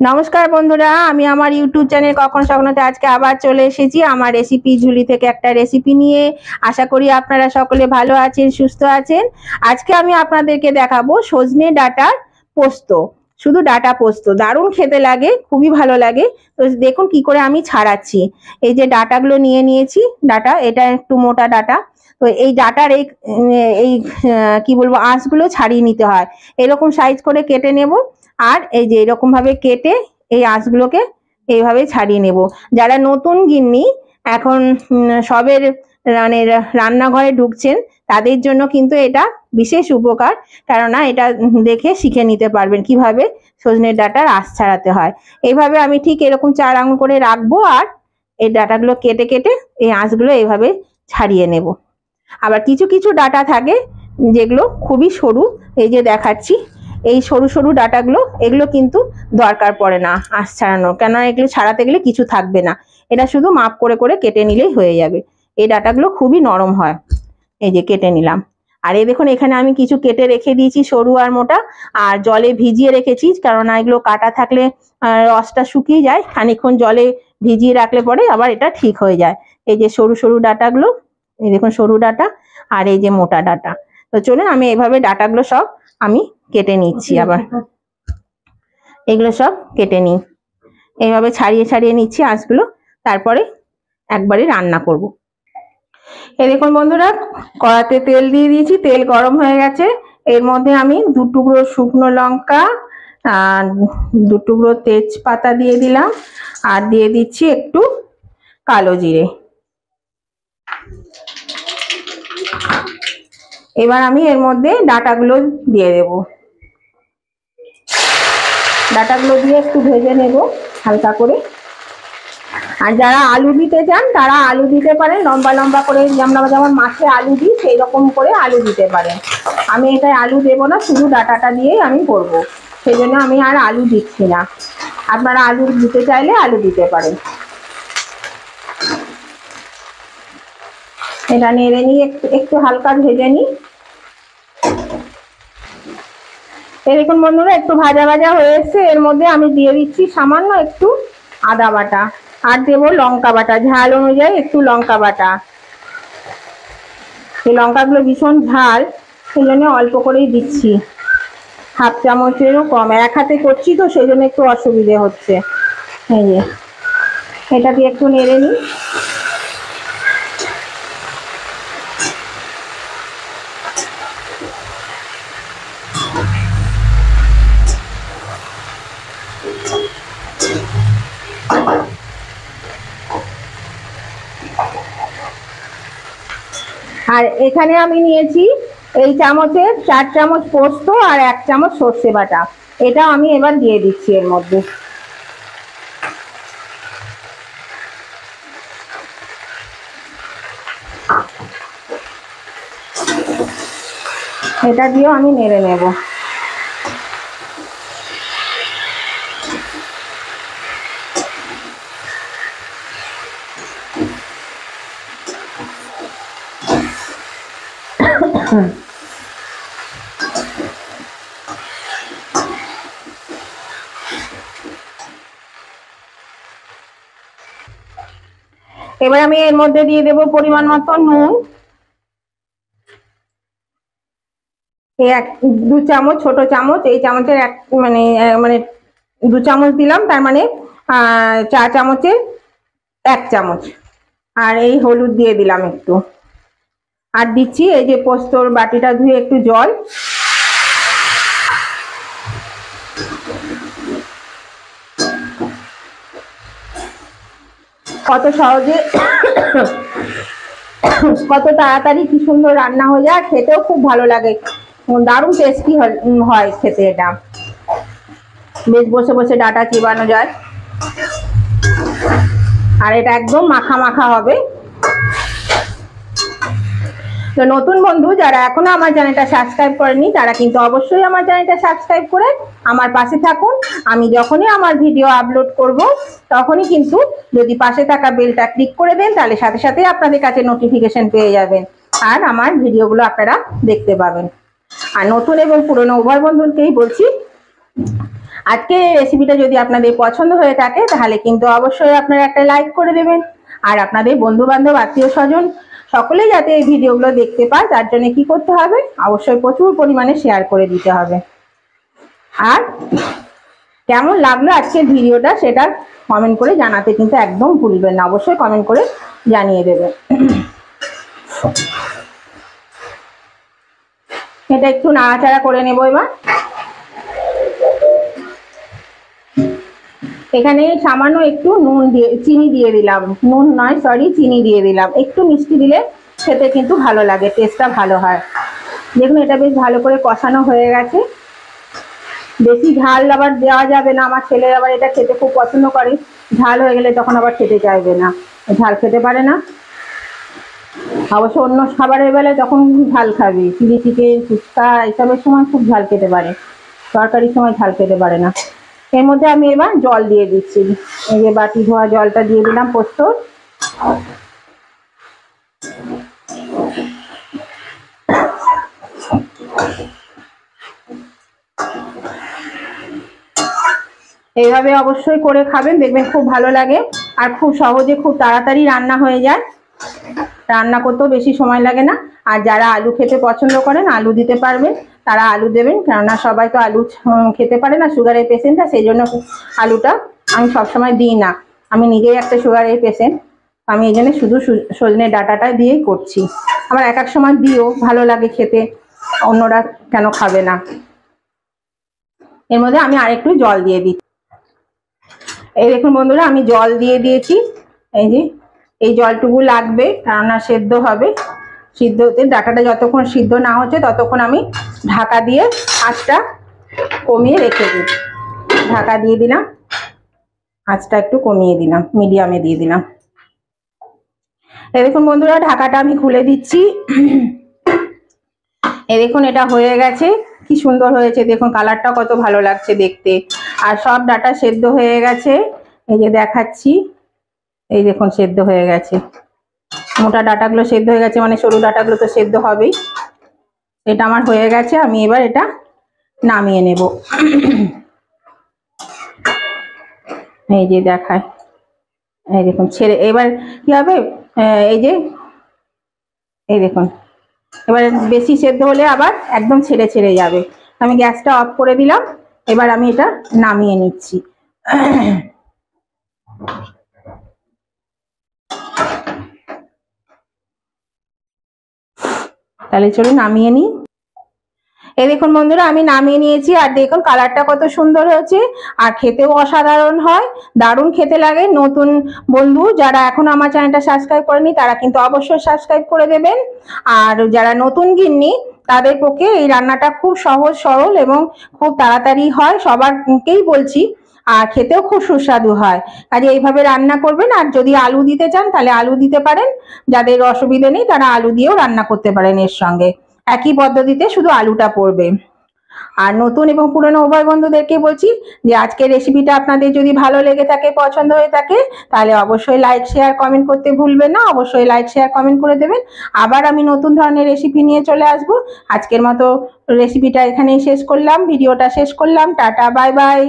नमस्कार बंधुरा आमी आमार यूट्यूब चैनल कखनो सखनोते आज के आबार चले एसेछि आमार रेसिपि झुली थेके एकटा रेसिपि निये। आशा करी आपनारा सकले भालो आछेन सुस्थ आछेन। आजके आमी आपनादेरके देखाबो सजने डाटार पोस्त। शुधु डाटा पोस्त दारुण खेते लागे, खूबই ভালো লাগে। तो देखुन कि करे आमी छाड़ाচ্ছি। এই যে ডাটাগুলো নিয়ে নিয়েছি, ডাটা এটা একটু মোটা ডাটা। তো এই ডাটার এই কি বলবো আঁশগুলো ছাড়িয়ে নিতে হয়। এরকম সাইজ করে কেটে নেব। আর এই যে এরকম ভাবে কেটে এই আঁশগুলোকে এইভাবে ছাড়িয়ে নেব। যারা নতুন গিন্নি এখন সবের মানে রান্নাঘরে ঢুকছেন তাদের জন্য কিন্তু এটা বিশেষ উপকার, কেননা এটা দেখে শিখে নিতে পারবেন কিভাবে সজনের ডাঁটার আঁশ ছাড়াতে হয়। এইভাবে আমি ঠিক এরকম 4 আঙুল করে রাখবো আর এই ডাঁটাগুলো কেটে কেটে এই আঁশগুলো এইভাবে ছাড়িয়ে নেব। আবার কিছু কিছু ডাঁটা থাকে যেগুলো খুবই সরু, এই যে দেখাচ্ছি এই সরু সরু ডাঁটাগুলো, এগুলো কিন্তু দরকার পড়ে না আঁশ ছাড়ানো, কেননা এগুলো ছাড়াতে গেলে কিছু থাকবে না। এটা শুধু মাপ করে করে কেটে নিলেই হয়ে যাবে। এই ডাঁটাগুলো খুবই নরম হয়। এই যে কেটে নিলাম। আর এই দেখুন এখানে আমি কিছু কেটে রেখে দিয়েছি সরু আর মোটা, আর জলে ভিজিয়ে রেখেছি, কারণ এগুলো কাটা থাকলে রসটা শুকিয়ে যায়। খানিকক্ষণ জলে ভিজিয়ে রাখলে পরে আবার এটা ঠিক হয়ে যায়। এই যে সরু সরু ডাঁটাগুলো, এই দেখুন সরু ডাঁটা আর এই যে মোটা ডাঁটা। তো চলুন আমি এইভাবে ডাঁটাগুলো সব আমি কেটে নিচ্ছি। আবার এগুলো সব কেটে নিই, এইভাবে ছাড়িয়ে ছাড়িয়ে নিচ্ছি আঁশগুলো, তারপরে একবারে রান্না করব। এই দেখুন বন্ধুরা কড়াতে তেল দিয়ে দিয়েছি, তেল গরম হয়ে গেছে। এর মধ্যে আমি 2 টুকরো শুকনো লঙ্কা আর 2 টুকরো তেজপাতা দিয়ে দিলাম, আর দিয়ে দিচ্ছি একটু কালো জিরে। এবার আমি এর মধ্যে ডাঁটাগুলো দিয়ে দেব। ডাঁটাগুলো দিয়ে একটু ভেজে নেব হালকা করে। আর যারা আলু দিতে চান তারা আলু দিতে পারেন, লম্বা লম্বা করে আমরা যেমন মাছে আলু দিই সেই রকম করে আলু দিতে পারেন। আমি এটাই আলু দেব না, শুধু ডাঁটাটা দিয়েই আমি করব, সেই জন্য আমি আর আলু দিচ্ছি না। আপনারা আলু দিতে চাইলে আলু দিতে পারেন। এটা নেড়ে নিয়ে একটু হালকা ভেজে নিই। দেখুন বন্ধুরা একটু ভাজা ভাজা হয়ে এসছে। এর মধ্যে আমি দিয়ে দিচ্ছি সামান্য একটু আদা বাটা, আর দেবো লঙ্কা বাটা, ঝাল অনুযায়ী একটু লঙ্কা বাটা। এই লঙ্কাগুলো ভীষণ ঝাল, সেই জন্য অল্প করেই দিচ্ছি, 1/2 চামচেরও কম। এক হাতে করছি তো সেই জন্য একটু অসুবিধে হচ্ছে। এই যে এটা দিয়ে একটু নেড়ে নিই। আর এখানে আমি নিয়েছি এই চামচের 4 চামচ পোস্ত আর 1 চামচ সর্ষে বাটা। এটা আমি এবার দিয়ে দিচ্ছি এর মধ্যে। এটা দিয়েও আমি নেড়ে নেব। এবার আমি এর মধ্যে দিয়ে দেব পরিমাণ মতো নুন। এই 2 চামচ ছোট চামচ, এই চামচের মানে 2 চামচ দিলাম, তার মানে 4 চামচের 1 চামচ। আর এই হলুদ দিয়ে দিলাম একটু, আর দিচ্ছি এই যে পোস্তর বাটিটা ধুয়ে একটু জল। কত সহজে কত তাড়াতাড়ি কি সুন্দর রান্না হয়ে যায়, খেতেও খুব ভালো লাগে, দারুণ টেস্টি হয় খেতে। এটা বেশ বসে বসে ডাটা চিবানো যায়, আর এটা একদম মাখা মাখা হবে। তো নতুন বন্ধু যারা এখনো আমার চ্যানেলটা সাবস্ক্রাইব করেনি তারা কিন্তু অবশ্যই আমার চ্যানেলটা সাবস্ক্রাইব করে আমার পাশে থাকুন। আমি যখনই আমার ভিডিও আপলোড করব তখনই কিন্তু যদি পাশে থাকা বেলটা ক্লিক করে দেন তাহলে সাথে সাথে আপনাদের কাছে নোটিফিকেশন পেয়ে যাবেন, আর আমার ভিডিওগুলো আপনারা দেখতে পাবেন। আর নতুন এবং পুরনো উভয় বন্ধুকেই বলছি আজকে রেসিপিটা যদি আপনাদের পছন্দ হয়ে থাকে তাহলে কিন্তু অবশ্যই আপনারা একটা লাইক করে দেবেন। আর আপনাদের বন্ধু বান্ধব আত্মীয় স্বজন সকলেই যাতে এই ভিডিওগুলো দেখতে পায় তার জন্য কি করতে হবে, অবশ্যই প্রচুর পরিমাণে শেয়ার করে দিতে হবে। আর কেমন লাগলো আজকের ভিডিওটা সেটা কমেন্ট করে জানাতে কিন্তু একদম ভুলবেন না, অবশ্যই কমেন্ট করে জানিয়ে দেবেন। এটা একটু নাড়াচাড়া করে নেবো এবার। এখানে সামান্য একটু চিনি দিয়ে দিলাম, নুন নয় সরি চিনি দিয়ে দিলাম। একটু মিষ্টি দিলে খেতে কিন্তু ভালো লাগে, টেস্টটা ভালো হয়। দেখুন এটা বেশ ভালো করে কষানো হয়ে গেছে। বেশি ঝাল আবার দেওয়া যাবে না, আমার ছেলে আবার এটা খেতে খুব পছন্দ করে। ঝাল হয়ে গেলে তখন আবার খেতে চাইবে না, ঝাল খেতে পারে না। অবশ্য অন্য খাবারের বেলায় তখন ঝাল খাবে, চিলি চিকেন ফুচকা এসবের সময় খুব ঝাল খেতে পারে, তরকারির সময় ঝাল খেতে পারে না। এর মধ্যে আমি এবার জল দিয়ে দিচ্ছি। এই যে বাটি ধোয়া জলটা দিয়ে দিলাম পোস্তর। এইভাবে অবশ্যই করে খাবেন, দেখবেন খুব ভালো লাগে আর খুব সহজে খুব তাড়াতাড়ি রান্না হয়ে যায়। রান্না করতেও বেশি সময় লাগে না। আর যারা আলু খেতে পছন্দ করেন আলু দিতে পারবেন, তারা আলু দেবেন, কেননা সবাই তো আলু খেতে পারে না, সুগারের পেশেন্টটা, সেই জন্য আলুটা আমি সবসময় দিই না। আমি নিজেই একটা সুগারের পেশেন্ট, আমি এই জন্য শুধু সজনে ডাঁটাটা দিয়েই করছি। আমার এক এক সময় দিও ভালো লাগে খেতে, অন্যরা কেন খাবে না। এর মধ্যে আমি আরেকটু জল দিয়ে দিচ্ছি। এই দেখুন বন্ধুরা আমি জল দিয়ে দিয়েছি। এই যে এই জলটুকু লাগবে, কেননা সেদ্ধ হবে। সিদ্ধ হতে ডাঁটাটা যতক্ষণ সিদ্ধ না হচ্ছে ততক্ষণ আমি ঢাকা দিয়ে আঁচটা কমিয়ে রেখে দিই। ঢাকা দিয়ে দিলাম, আঁচটা একটু কমিয়ে দিলাম, মিডিয়ামে দিয়ে দিলাম। এই দেখুন বন্ধুরা ঢাকাটা আমি খুলে দিচ্ছি। এই দেখুন এটা হয়ে গেছে, কি সুন্দর হয়েছে দেখুন, কালারটা কত ভালো লাগছে দেখতে। আর সব ডাঁটা সেদ্ধ হয়ে গেছে, এই যে দেখাচ্ছি, এই দেখুন সেদ্ধ হয়ে গেছে। মোটা ডাঁটাগুলো সেদ্ধ হয়ে গেছে, মানে সরু ডাঁটাগুলো তো সেদ্ধ হবেই। এটা আমার হয়ে গেছে, আমি এবার এটা নামিয়ে নেব। এই যে দেখায়, এই দেখুন ছেড়ে, এবার কি হবে, এই যে এই দেখুন এবার বেশি সেদ্ধ হলে আবার একদম ছেড়ে ছেড়ে যাবে। আমি গ্যাসটা অফ করে দিলাম, এবার আমি এটা নামিয়ে নিচ্ছি। তাহলে চলুন নামিয়ে নিই। এই দেখুন বন্ধুরা আমি নামিয়ে নিয়েছি, আর দেখুন কালারটা কত সুন্দর হয়েছে, আর খেতেও অসাধারণ হয়, দারুণ খেতে লাগে। নতুন বন্ধু যারা এখন আমার চ্যানেলটা সাবস্ক্রাইব করেনি তারা কিন্তু অবশ্যই সাবস্ক্রাইব করে দেবেন। আর যারা নতুন গিন্নি তাদের পক্ষে এই রান্নাটা খুব সহজ সরল এবং খুব তাড়াতাড়ি হয়, সবারকেই বলছি। আর খেতেও খুব সুস্বাদু হয়, কাজে এইভাবে রান্না করবেন। আর যদি আলু দিতে চান তাহলে আলু দিতে পারেন, যাদের অসুবিধে নেই তারা আলু দিয়েও রান্না করতে পারেন এর সঙ্গে, একই পদ্ধতিতে শুধু আলুটা পড়বে। আর নতুন এবং পুরনো উভয় বন্ধুদেরকে বলছি যে আজকের রেসিপিটা আপনাদের যদি ভালো লেগে থাকে, পছন্দ হয়ে থাকে, তাহলে অবশ্যই লাইক শেয়ার কমেন্ট করতে ভুলবেন না, অবশ্যই লাইক শেয়ার কমেন্ট করে দেবেন। আবার আমি নতুন ধরনের রেসিপি নিয়ে চলে আসব। আজকের মতো রেসিপিটা এখানেই শেষ করলাম, ভিডিওটা শেষ করলাম। Tata, bye bye.